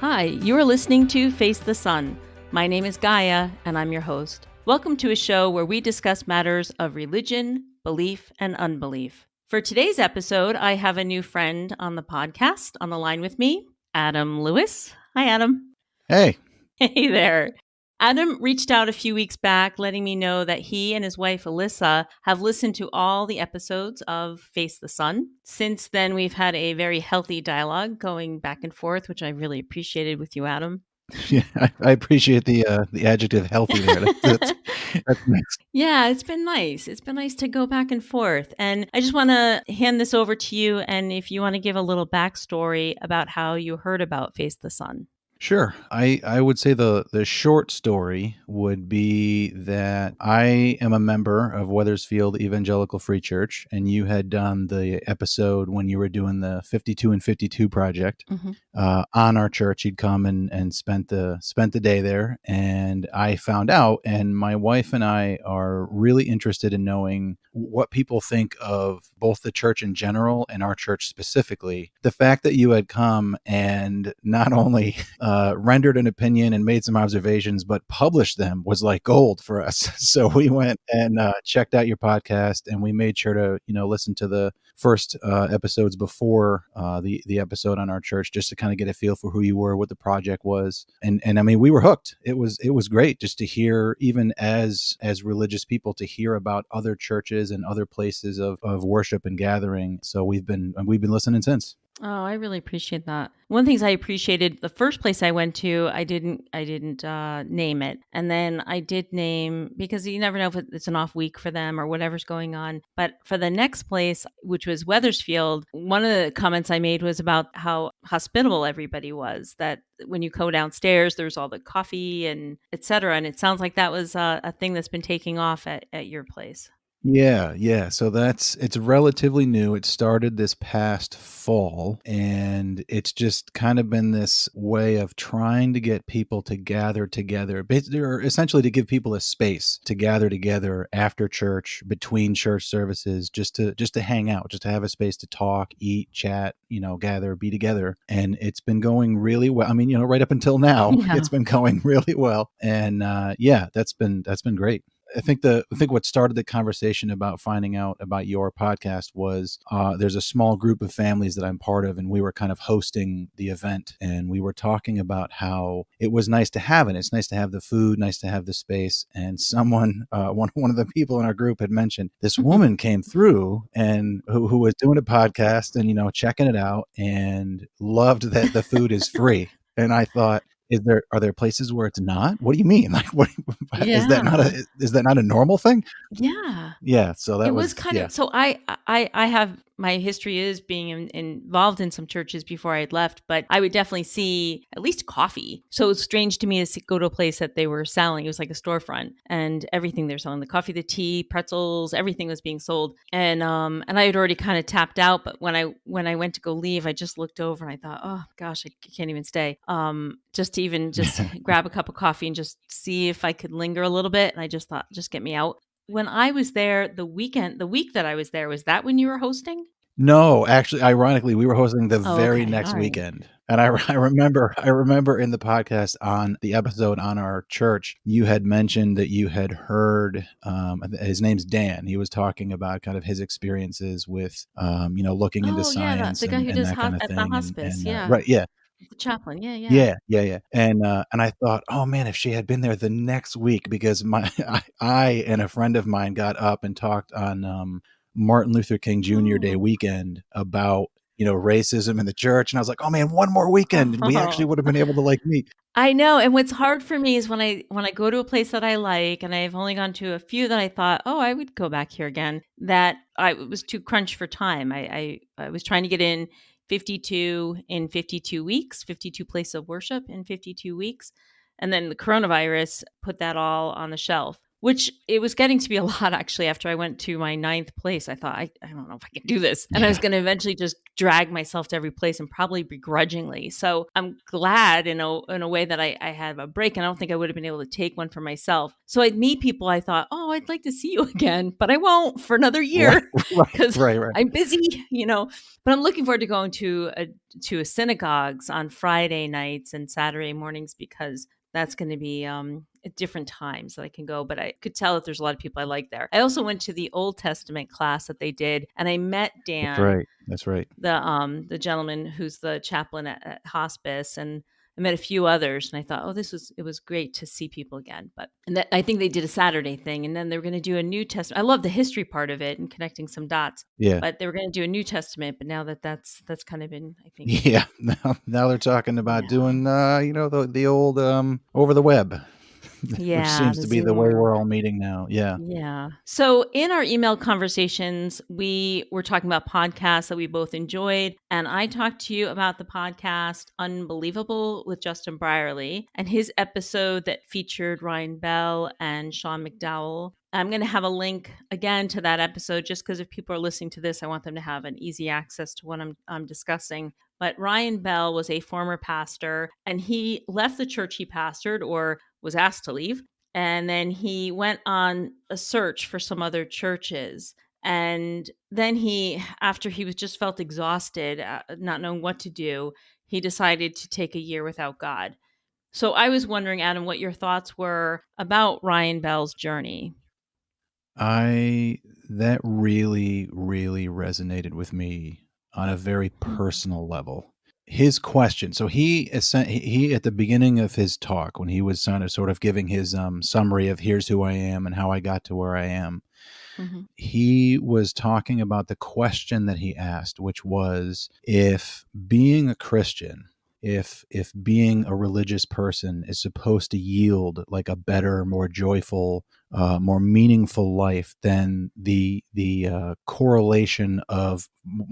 Hi, you are listening to Face the Sun. My name is Gaia, and I'm your host. Welcome to a show where we discuss matters of religion, belief, and unbelief. For today's episode, I have a new friend on the podcast on the line with me, Adam Lewis. Hi, Adam. Hey. Hey there. Adam reached out a few weeks back letting me know that he and his wife, Alyssa, have listened to all the episodes of Face the Sun. Since then, we've had a very healthy dialogue going back and forth, which I really appreciated with you, Adam. Yeah, I appreciate the adjective healthy there. That's nice. Yeah, it's been nice. It's been nice to go back and forth. And I just want to hand this over to you. And if you want to give a little backstory about how you heard about Face the Sun. Sure. I would say the short story would be that I am a member of Wethersfield Evangelical Free Church, and you had done the episode when you were doing the 52 and 52 project on our church. You'd come and spent the day there, and I found out, and my wife and I are really interested in knowing what people think of both the church in general and our church specifically. The fact that you had come and not only rendered an opinion and made some observations, but published them was like gold for us. So we went and checked out your podcast, and we made sure to, listen to the first episodes before the episode on our church, just to kind of get a feel for who you were, what the project was. And I mean, we were hooked. It was great just to hear, even as religious people, to hear about other churches and other places of worship and gathering. So we've been listening since. Oh, I really appreciate that. One of the things I appreciated, the first place I went to, I didn't name it. And then I did name, because you never know if it's an off week for them or whatever's going on. But for the next place, which was Wethersfield, one of the comments I made was about how hospitable everybody was, that when you go downstairs, there's all the coffee and et cetera. And it sounds like that was a thing that's been taking off at your place. Yeah. So it's relatively new. It started this past fall, and it's just kind of been this way of trying to get people to gather together, or essentially to give people a space to gather together after church, between church services, just to hang out, just to have a space to talk, eat, chat, gather, be together. And it's been going really well. I mean, right up until now, It's been going really well. And that's been great. I think what started the conversation about finding out about your podcast was there's a small group of families that I'm part of, and we were kind of hosting the event, and we were talking about how it was nice to have it. It's nice to have the food, nice to have the space. And someone, one of the people in our group had mentioned this woman came through and who was doing a podcast and, checking it out and loved that the food is free. And I thought, are there places where it's not? What do you mean? Like, is that not a normal thing? Yeah. Yeah. So that was kind of, so I have, my history is being involved in some churches before I had left, but I would definitely see at least coffee. So it was strange to me to go to a place that they were selling. It was like a storefront, and everything they're selling, the coffee, the tea, pretzels, everything was being sold. And I had already kind of tapped out, but when I went to go leave, I just looked over and I thought, oh gosh, I can't even stay. Just grab a cup of coffee and just see if I could linger a little bit. And I just thought, just get me out. When I was there, the week that I was there, was that when you were hosting? No, actually, ironically, we were hosting the very next weekend. And I remember in the podcast, on the episode on our church, you had mentioned that you had heard, his name's Dan. He was talking about kind of his experiences with, looking into science. The guy who does kind of at the hospice. Right. Yeah. The chaplain. Yeah. And I thought, oh man, if she had been there the next week, because I and a friend of mine got up and talked on Martin Luther King Jr. Day weekend about, racism in the church. And I was like, oh man, one more weekend and we actually would have been able to meet. I know. And what's hard for me is when I go to a place that I like, and I've only gone to a few that I thought, oh, I would go back here again, that it was too crunched for time. I was trying to get in 52 in 52 weeks, 52 places of worship in 52 weeks. And then the coronavirus put that all on the shelf. which it was getting to be a lot actually after I went to my ninth place. I thought, I don't know if I can do this. And I was Yeah. going to eventually just drag myself to every place and probably begrudgingly. So I'm glad in a way that I have a break. And I don't think I would have been able to take one for myself. So I'd meet people I thought, oh, I'd like to see you again, but I won't for another Right. year Right. because Right. Right. I'm busy. But I'm looking forward to going to a synagogues on Friday nights and Saturday mornings because that's going to be at different times that I can go. But I could tell that there's a lot of people I like there. I also went to the Old Testament class that they did, and I met That's Dan, right. That's right. the gentleman who's the chaplain at hospice, and I met a few others, and I thought, oh, it was great to see people again. But and that, I think they did a Saturday thing, and then they were going to do a New Testament. I love the history part of it and connecting some dots, Yeah. but they were going to do a New Testament. But now that's kind of been, I think, Yeah. Now they're talking about yeah. doing, the old over the web, which Yeah, seems the to be the Zoom way or we're all meeting now. Yeah. yeah. So in our email conversations, we were talking about podcasts that we both enjoyed. And I talked to you about the podcast Unbelievable with Justin Brierley and his episode that featured Ryan Bell and Sean McDowell. I'm going to have a link again to that episode just because if people are listening to this, I want them to have an easy access to what I'm discussing. But Ryan Bell was a former pastor and he left the church he pastored or was asked to leave, and then he went on a search for some other churches. And then after he was just felt exhausted, not knowing what to do, he decided to take a year without God. So I was wondering, Adam, what your thoughts were about Ryan Bell's journey. I That really, really resonated with me on a very personal level. His question. So he at the beginning of his talk, when he was sort of giving his summary of here's who I am and how I got to where I am, Mm-hmm. he was talking about the question that he asked, which was if being a Christian, if being a religious person is supposed to yield like a better, more joyful, more meaningful life than the correlation of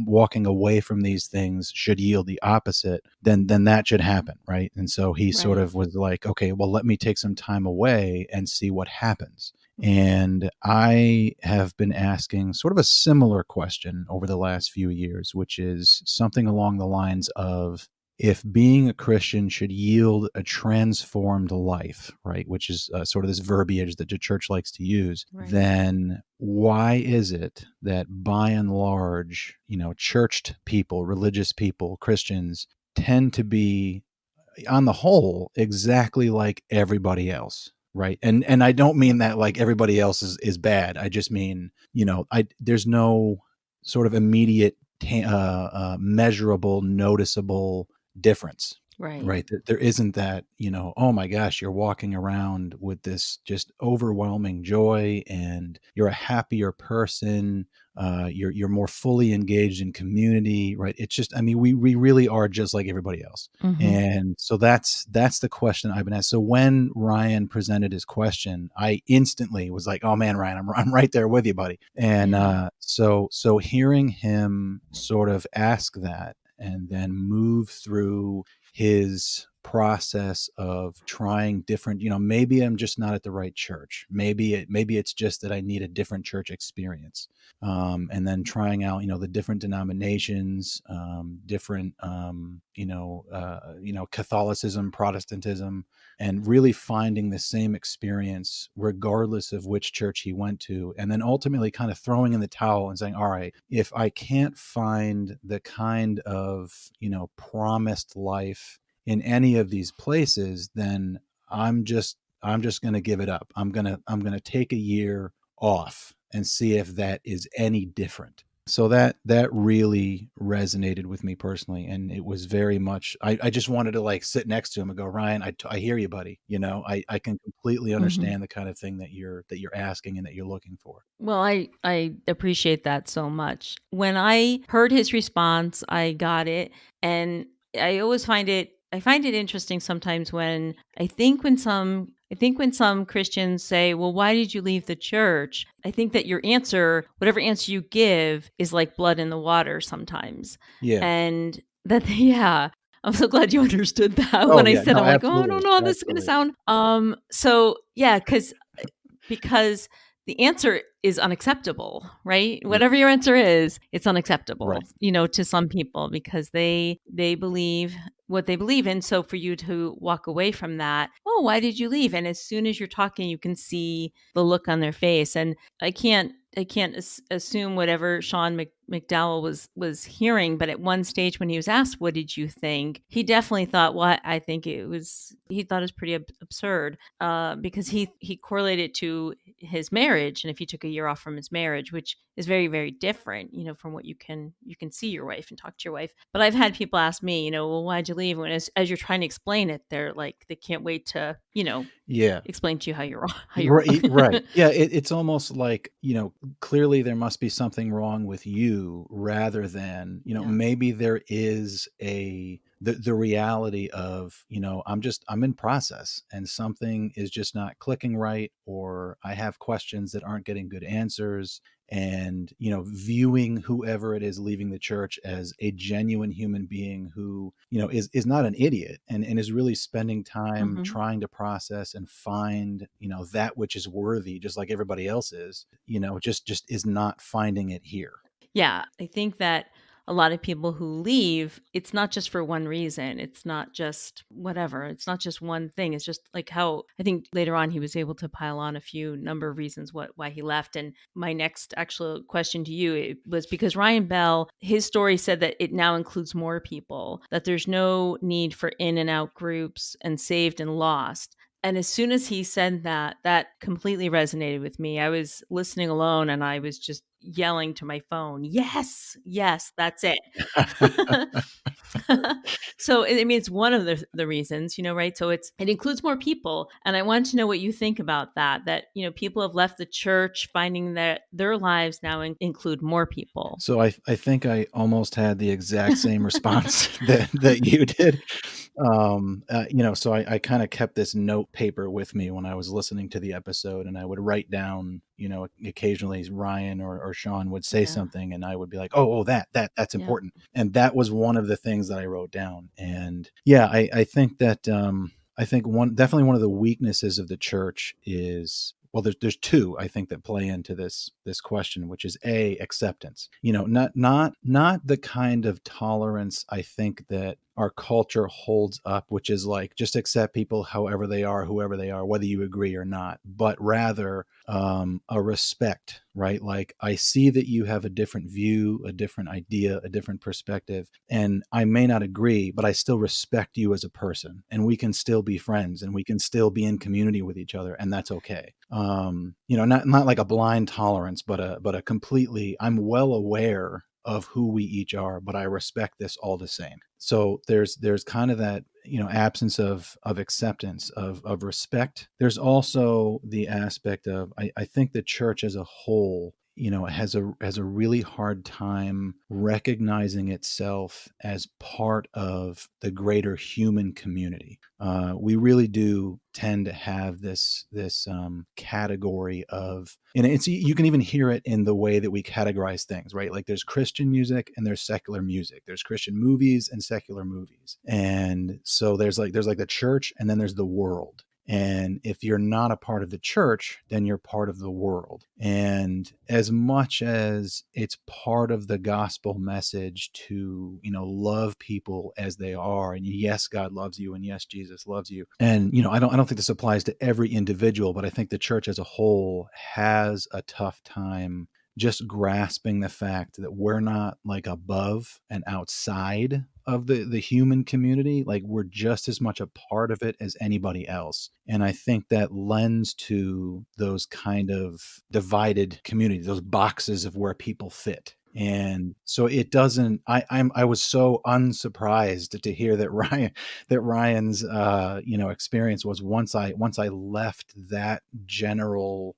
walking away from these things should yield the opposite, then that should happen, right? And so he sort Right. of was like, okay, well, let me take some time away and see what happens. And I have been asking sort of a similar question over the last few years, which is something along the lines of if being a Christian should yield a transformed life, right, which is sort of this verbiage that the church likes to use, Right. then why is it that by and large, churched people, religious people, Christians tend to be on the whole exactly like everybody else, right? And I don't mean that like everybody else is bad. I just mean, I there's no sort of immediate measurable, noticeable difference, Right. right? There isn't that, oh my gosh, you're walking around with this just overwhelming joy and you're a happier person. You're more fully engaged in community, right? It's just, I mean, we really are just like everybody else. Mm-hmm. And so that's the question I've been asked. So when Ryan presented his question, I instantly was like, "Oh man, Ryan, I'm right there with you, buddy." And Yeah. so hearing him sort of ask that and then move through his process of trying different, maybe I'm just not at the right church. Maybe it's just that I need a different church experience. And then trying out, the different denominations, different, Catholicism, Protestantism, and really finding the same experience regardless of which church he went to. And then ultimately kind of throwing in the towel and saying, all right, if I can't find the kind of, promised life in any of these places, then I'm just going to give it up. I'm going to take a year off and see if that is any different. So that really resonated with me personally, and it was very much. I just wanted to like sit next to him and go, Ryan, I hear you, buddy. I can completely Mm-hmm. understand the kind of thing that you're asking and that you're looking for. Well, I appreciate that so much. When I heard his response, I got it, and I find it interesting sometimes when when some Christians say, "Well, why did you leave the church?" I think that your answer, whatever answer you give, is like blood in the water sometimes. Yeah. And that yeah, I'm so glad you understood that Oh when I yeah. said No, I'm like, "Oh, I don't absolutely, know how this is going to absolutely. sound." So, yeah, cuz because the answer is unacceptable, right? Yeah. Whatever your answer is, it's Right. unacceptable, to some people because they believe what they believe in. So for you to walk away from that, oh, why did you leave? And as soon as you're talking, you can see the look on their face. And I can't assume whatever Sean McDowell was hearing, but at one stage when he was asked, "What did you think?" he definitely thought, "What I think he thought it was pretty absurd," because he correlated to his marriage, and if he took a year off from his marriage, which is very very different, from what you can see your wife and talk to your wife. But I've had people ask me, well, why'd you leave? When as you're trying to explain it, they're like they can't wait to Yeah. explain to you how you're wrong. How you're Right, right. wrong. Yeah, it's almost like, clearly there must be something wrong with you rather than, Yeah. maybe there is the reality of, I'm in process and something is just not clicking right, or I have questions that aren't getting good answers. And, viewing whoever it is leaving the church as a genuine human being who, is not an idiot and is really spending time Hmm. trying to process and find, that which is worthy, just like everybody else is, just is not finding it here. Yeah, I think that a lot of people who leave, it's not just for one reason. It's not just whatever. It's not just one thing. It's just like how I think later on he was able to pile on a few number of reasons why he left. And my next actual question to you it was because Ryan Bell, his story said that it now includes more people, that there's no need for in and out groups and saved and lost. And as soon as he said that, that completely resonated with me. I was listening alone and I was just yelling to my phone, yes, yes, that's it. So I mean, it's one of the reasons, right? So it includes more people, and I want to know what you think about that. That people have left the church, finding that their lives now include more people. So I think I almost had the exact same response that you did. So I kind of kept this note paper with me when I was listening to the episode, and I would write down, occasionally Ryan or Sean would say Yeah, something, and I would be like, oh, that's yeah. important, and that was one of the things that I wrote down. And yeah, I think that I think definitely one of the weaknesses of the church is, well, there's two I think that play into this question, which is acceptance. Not the kind of tolerance I think that our culture holds up, which is like just accept people however they are, whoever they are, whether you agree or not, but rather a respect, right? Like I see that you have a different view, a different idea, a different perspective, and I may not agree, but I still respect you as a person, and we can still be friends, and we can still be in community with each other, and that's okay. Not like a blind tolerance, but a completely, I'm well aware of who we each are, but I respect this all the same. So there's kind of that, absence of acceptance, of respect. There's also the aspect of, I think the church as a whole, has a really hard time recognizing itself as part of the greater human community. We really do tend to have this category of, and you can even hear it in the way that we categorize things, right? Like there's Christian music and there's secular music, there's Christian movies and secular movies, and so there's like the church and then there's the world. And if you're not a part of the church, then you're part of the world. And as much as it's part of the gospel message to, love people as they are, and yes, God loves you, and yes, Jesus loves you. And, I don't think this applies to every individual, but I think the church as a whole has a tough time just grasping the fact that we're not like above and outside of the human community. Like we're just as much a part of it as anybody else. And I think that lends to those kind of divided communities, those boxes of where people fit. And so it doesn't, I was so unsurprised to hear that Ryan's experience was, once I left that general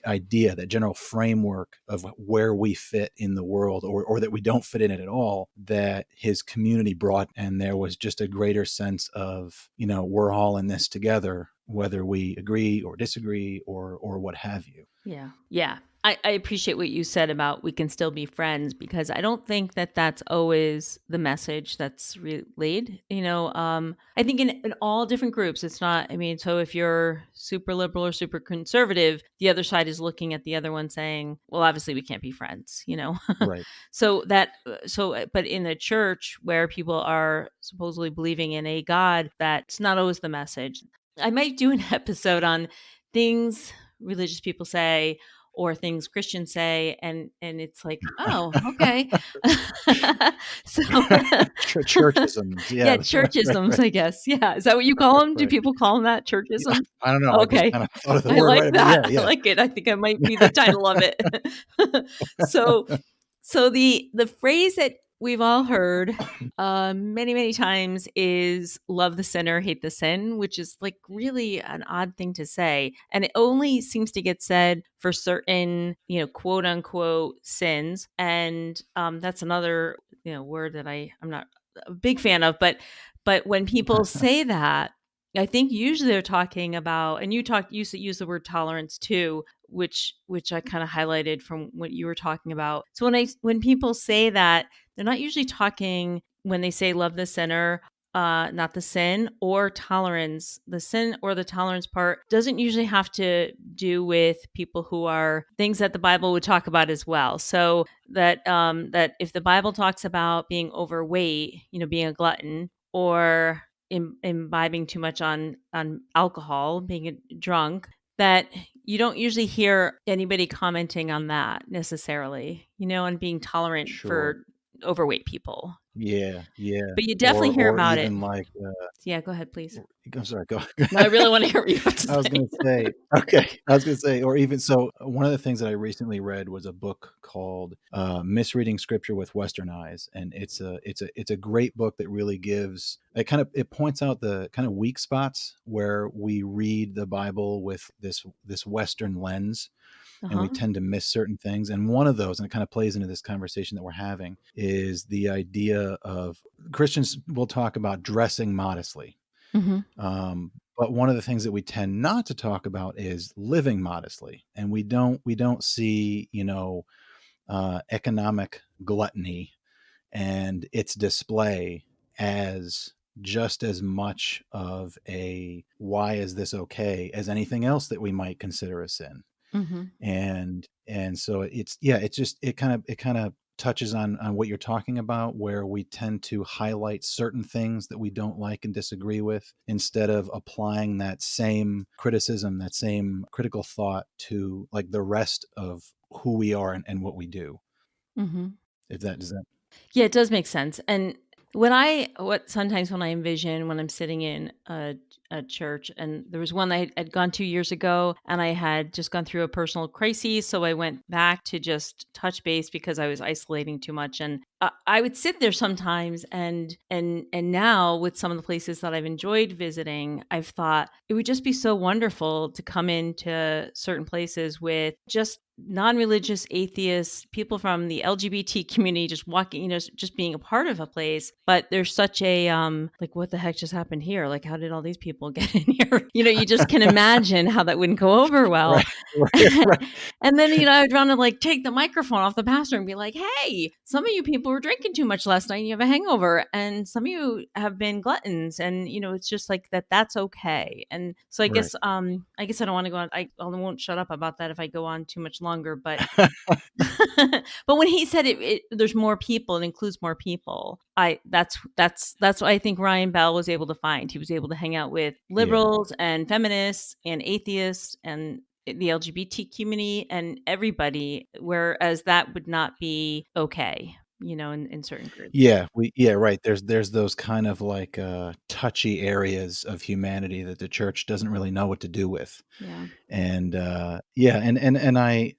idea, that general framework of where we fit in the world, or that we don't fit in it at all, that his community brought, and there was just a greater sense of, we're all in this together, whether we agree or disagree or what have you. Yeah. Yeah. I appreciate what you said about we can still be friends, because I don't think that that's always the message that's relayed. I think in all different groups, it's not, I mean, so if you're super liberal or super conservative, the other side is looking at the other one saying, well, obviously we can't be friends. Right. But in the church where people are supposedly believing in a God, that's not always the message. I might do an episode on things religious people say or things Christians say, and it's like, oh, okay. So Churchisms. yeah, Yeah. Right. churchisms, Right. I guess. Yeah. Is that what you call them? Do Right. people call them that? Yeah, Churchisms? I don't know. I just Okay. kind of thought of the I word like right. But yeah, that. I yeah. like it. I think I might be the title of it. so so the phrase that we've all heard many, many times is love the sinner, hate the sin, which is like really an odd thing to say. And it only seems to get said for certain, quote unquote sins. And that's another, word that I'm not a big fan of. But when people say that, I think usually they're talking about, and you use the word tolerance too, which I kind of highlighted from what you were talking about. So when people say that, they're not usually talking when they say love the sinner, not the sin, or tolerance. The sin or the tolerance part doesn't usually have to do with people who are things that the Bible would talk about as well. So that if the Bible talks about being overweight, being a glutton, or imbibing too much on alcohol, being a drunk, that you don't usually hear anybody commenting on that necessarily, and being tolerant Sure. for overweight people. Yeah. Yeah. But you definitely hear Or about it. even like, Yeah, go ahead, please. I'm sorry. Go. No, I really want to hear what you have to I was say. going to say, okay. I was going to say, or even so, one of the things that I recently read was a book called "Misreading Scripture with Western Eyes," and it's a great book that really gives it points out the kind of weak spots where we read the Bible with this Western lens, and we Uh-huh. tend to miss certain things. And one of those, and it kind of plays into this conversation that we're having, is the idea of Christians will talk about dressing modestly. Mm-hmm. But one of the things that we tend not to talk about is living modestly, and we don't see economic gluttony and its display as just as much of a why is this okay as anything else that we might consider a sin. Mm-hmm. And so it kind of touches on what you're talking about, where we tend to highlight certain things that we don't like and disagree with, instead of applying that same criticism, that same critical thought to like the rest of who we are and what we do. Mm-hmm. If that does that. Yeah, it does make sense. And sometimes when I envision when I'm sitting in a church, and there was one I had gone 2 years ago, and I had just gone through a personal crisis, so I went back to just touch base because I was isolating too much, and I would sit there sometimes, and now with some of the places that I've enjoyed visiting, I've thought it would just be so wonderful to come into certain places with just non-religious atheists, people from the LGBT community just walking, just being a part of a place. But there's such a like, what the heck just happened here? Like, how did all these people get in here? You just can imagine how that wouldn't go over well. Right. Right. Right. And then, I'd want to like take the microphone off the pastor and be like, hey, some of you people were drinking too much last night and you have a hangover. And some of you have been gluttons. And, it's just like that's okay. And so I Right. guess I don't want to go on. I won't shut up about that if I go on too much longer. But but when he said there's more people, it includes more people. That's what I think Ryan Bell was able to find. He was able to hang out with Yeah. liberals and feminists and atheists and the LGBT community and everybody, whereas that would not be okay, in certain groups. Yeah, right. There's those kind of like touchy areas of humanity that the church doesn't really know what to do with. Yeah. And yeah, and I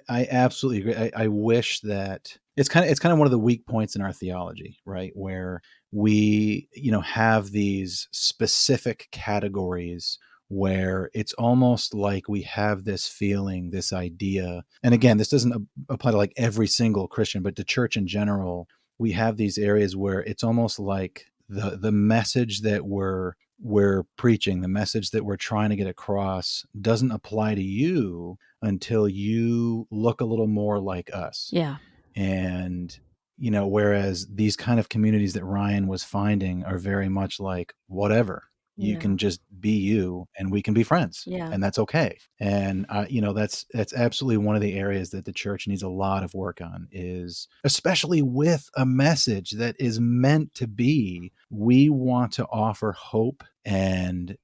absolutely agree. I wish that it's kind of one of the weak points in our theology, right? Where we, have these specific categories where it's almost like we have this feeling, this idea. And again, this doesn't apply to like every single Christian, but to church in general. We have these areas where it's almost like the message that we're we're preaching, the message that we're trying to get across doesn't apply to you until you look a little more like us. Yeah. And, whereas these kind of communities that Ryan was finding are very much like, whatever, you Yeah. can just be you and we can be friends, Yeah. and that's okay. And, that's absolutely one of the areas that the church needs a lot of work on, is especially with a message that is meant to be, we want to offer hope and,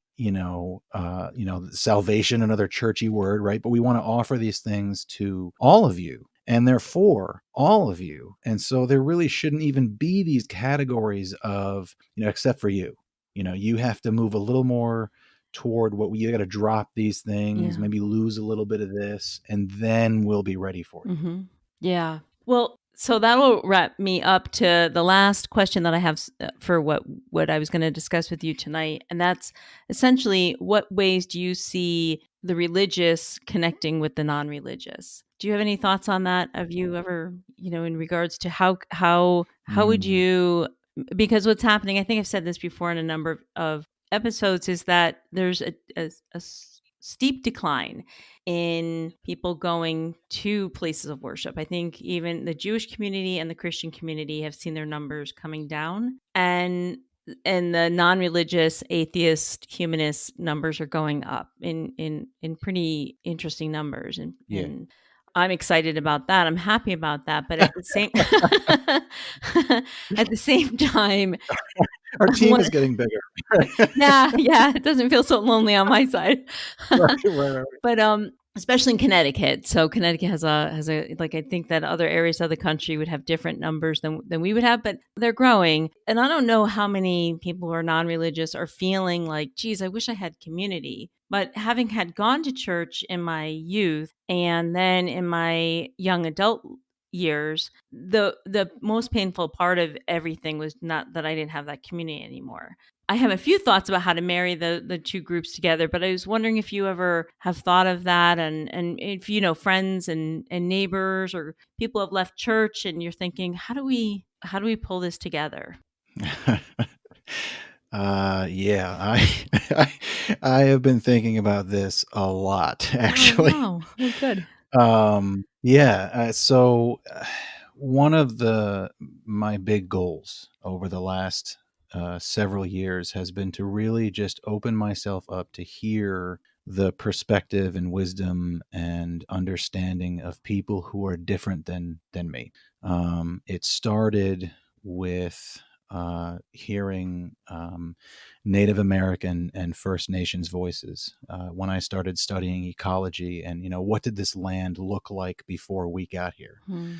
salvation, another churchy word, right? But we want to offer these things to all of you, and they're for all of you. And so there really shouldn't even be these categories of, except for you. You have to move a little more toward what you got to drop these things, Yeah. maybe lose a little bit of this, and then we'll be ready for you. Mm-hmm. Yeah. Well, so that'll wrap me up to the last question that I have for what I was going to discuss with you tonight, and that's essentially, what ways do you see the religious connecting with the non-religious? Do you have any thoughts on that? Have you ever, in regards to how would Mm. you? Because what's happening, I think I've said this before in a number of episodes, is that there's a steep decline in people going to places of worship. I think even the Jewish community and the Christian community have seen their numbers coming down, and the non-religious, atheist, humanist numbers are going up in pretty interesting numbers, and Yeah. I'm excited about that. I'm happy about that, but at the same at the same time, Our team one, is getting bigger. yeah, yeah, it doesn't feel so lonely on my side. Right, right, right. But especially in Connecticut. So Connecticut has a like, I think that other areas of the country would have different numbers than we would have, but they're growing. And I don't know how many people who are non-religious are feeling like, geez, I wish I had community. But having had gone to church in my youth and then in my young adult years, the most painful part of everything was not that I didn't have that community anymore. I have a few thoughts about how to marry the two groups together, but I was wondering if you ever have thought of that, and if friends and neighbors or people have left church and you're thinking, how do we pull this together? Yeah, I I have been thinking about this a lot, Oh, actually. wow. Oh, good. Yeah, one of my big goals over the last several years has been to really just open myself up to hear the perspective and wisdom and understanding of people who are different than me. It started with hearing Native American and First Nations voices when I started studying ecology, and what did this land look like before we got here? Hmm.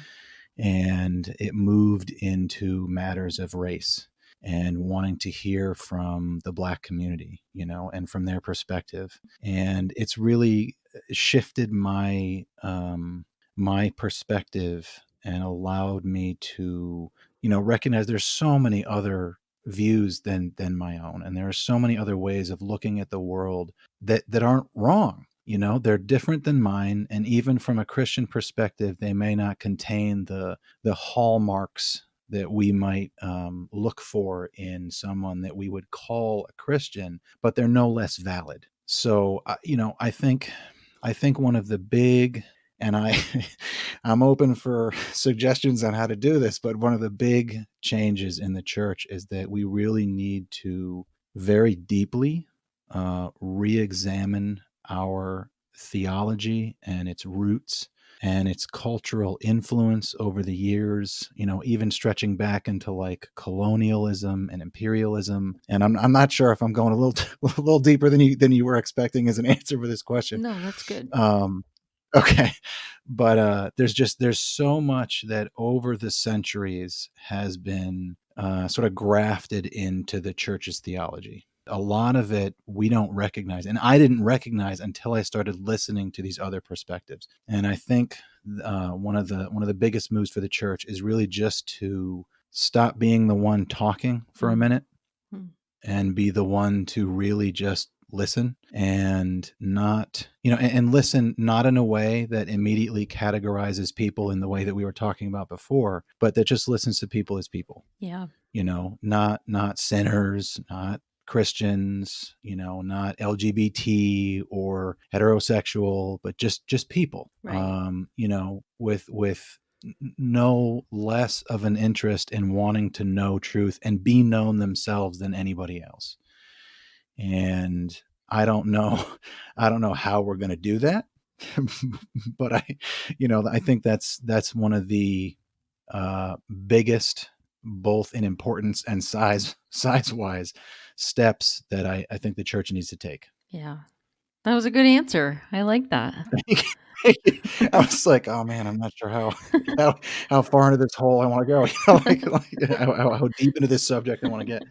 And it moved into matters of race and wanting to hear from the Black community, and from their perspective. And it's really shifted my perspective and allowed me to, recognize there's so many other views than my own, and there are so many other ways of looking at the world that aren't wrong. They're different than mine, and even from a Christian perspective, they may not contain the hallmarks that we might look for in someone that we would call a Christian, but they're no less valid. So, I think one of the big, and I'm open for suggestions on how to do this, but one of the big changes in the church is that we really need to very deeply re-examine our theology and its roots and its cultural influence over the years, even stretching back into like colonialism and imperialism. And I'm not sure if I'm going a little a little deeper than you were expecting as an answer for this question. No, that's good. Um, okay, but there's so much that over the centuries has been sort of grafted into the church's theology. A lot of it we don't recognize, and I didn't recognize until I started listening to these other perspectives. And I think one of the biggest moves for the church is really just to stop being the one talking for a Mm. minute Mm. and be the one to really just listen, and not, and listen not in a way that immediately categorizes people in the way that we were talking about before, but that just listens to people as people, Yeah. not sinners, not Christians, not LGBT or heterosexual, but just people, Right. with no less of an interest in wanting to know truth and be known themselves than anybody else. And I don't know, I don't know how we're going to do that, but I think that's one of the biggest, both in importance and size wise, steps that I think the church needs to take. Yeah. That was a good answer. I like that. I was like, oh man, I'm not sure how far into this hole I want to go. Like how deep into this subject I want to get.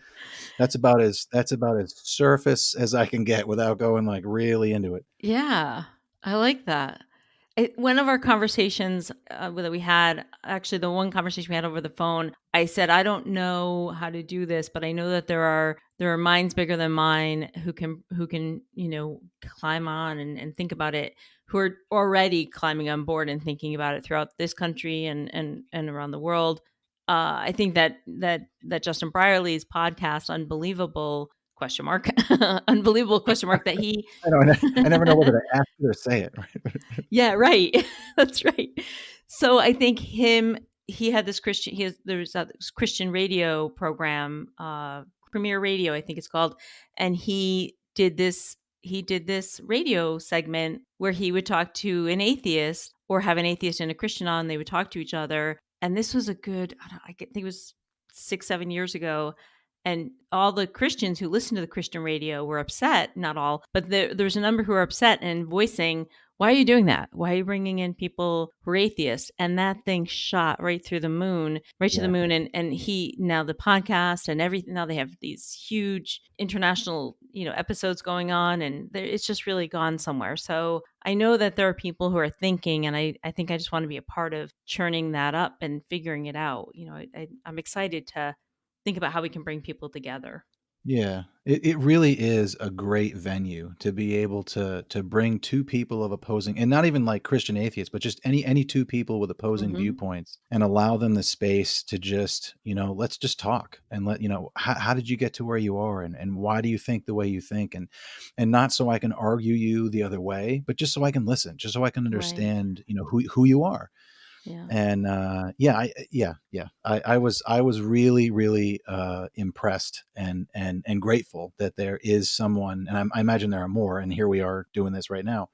That's about as surface as I can get without going like really into it. Yeah, I like that. One of our conversations that we had, actually, the one conversation we had over the phone, I said, I don't know how to do this, but I know that there are minds bigger than mine who can climb on and think about it, who are already climbing on board and thinking about it throughout this country and around the world. I think that Justin Brierley's podcast, Unbelievable question mark unbelievable question mark, that he I never know whether to ask it or say it. Right? Yeah, right. That's right. So I think he had this there's this Christian radio program, Premier Radio, I think it's called, and he did this radio segment where he would talk to an atheist or have an atheist and a Christian on. They would talk to each other, and this was a good, I think it was 6-7 years ago. And all the Christians who listened to the Christian radio were upset, not all, but there's a number who are upset and voicing, why are you doing that? Why are you bringing in people who are atheists? And that thing shot right through the moon, right to the Yeah. moon. And now the podcast and everything, now they have these huge international, episodes going on, and it's just really gone somewhere. So I know that there are people who are thinking, and I think I just want to be a part of churning that up and figuring it out. I'm excited to think about how we can bring people together. Yeah, it really is a great venue to be able to bring two people of opposing, and not even like Christian atheists, but just any two people with opposing viewpoints, and allow them the space to just, let's just talk and how did you get to where you are, and why do you think the way you think, and not so I can argue you the other way, but just so I can listen, just so I can understand, who you are. Yeah. And I was really, really impressed and grateful that there is someone, and I imagine there are more, and here we are doing this right now,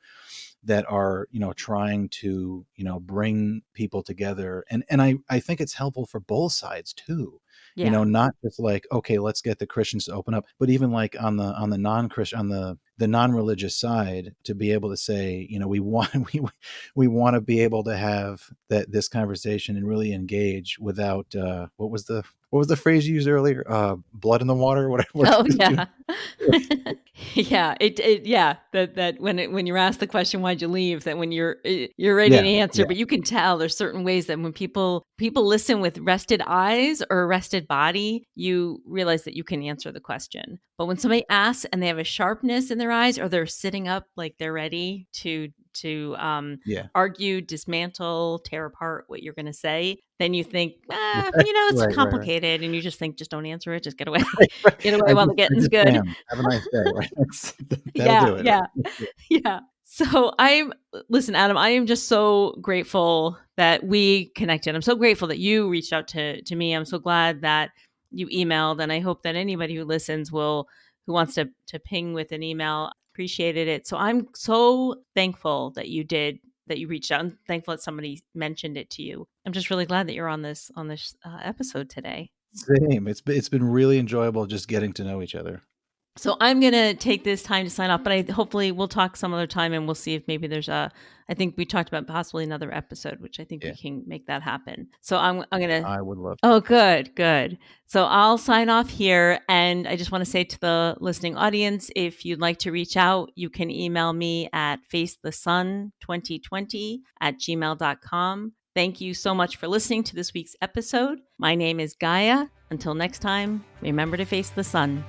that are trying to bring people together, and I think it's helpful for both sides too. Yeah. Not just like, okay, let's get the Christians to open up, but even like on the non-Christian, on the non-religious side, to be able to say, we want we want to be able to have this conversation and really engage without what was the phrase you used earlier? Blood in the water, whatever. Oh yeah. Yeah. Yeah. That when you're asked the question, why'd you leave? That when you're ready to answer, but you can tell there's certain ways that when people listen with rested eyes or a rested body, you realize that you can answer the question. But when somebody asks and they have a sharpness in their eyes, or they're sitting up like they're ready to argue, dismantle, tear apart what you're going to say, then you think, it's complicated, and you just think, just don't answer it, just get away, get away while the getting's good. Have a nice day. Right? Yeah, do it. yeah, yeah. So listen, Adam, I am just so grateful that we connected. I'm so grateful that you reached out to me. I'm so glad that you emailed, and I hope that anybody who listens who wants to ping with an email appreciated it. So I'm so thankful that you reached out, and thankful that somebody mentioned it to you. I'm just really glad that you're on this episode today. Same. It's been really enjoyable just getting to know each other. So I'm going to take this time to sign off, but hopefully we'll talk some other time, and we'll see if maybe there's I think we talked about possibly another episode, which I think we can make that happen. So I'm going to. I would love to. Oh, good. So I'll sign off here. And I just want to say to the listening audience, if you'd like to reach out, you can email me at facethesun2020@gmail.com. Thank you so much for listening to this week's episode. My name is Gaia. Until next time, remember to face the sun.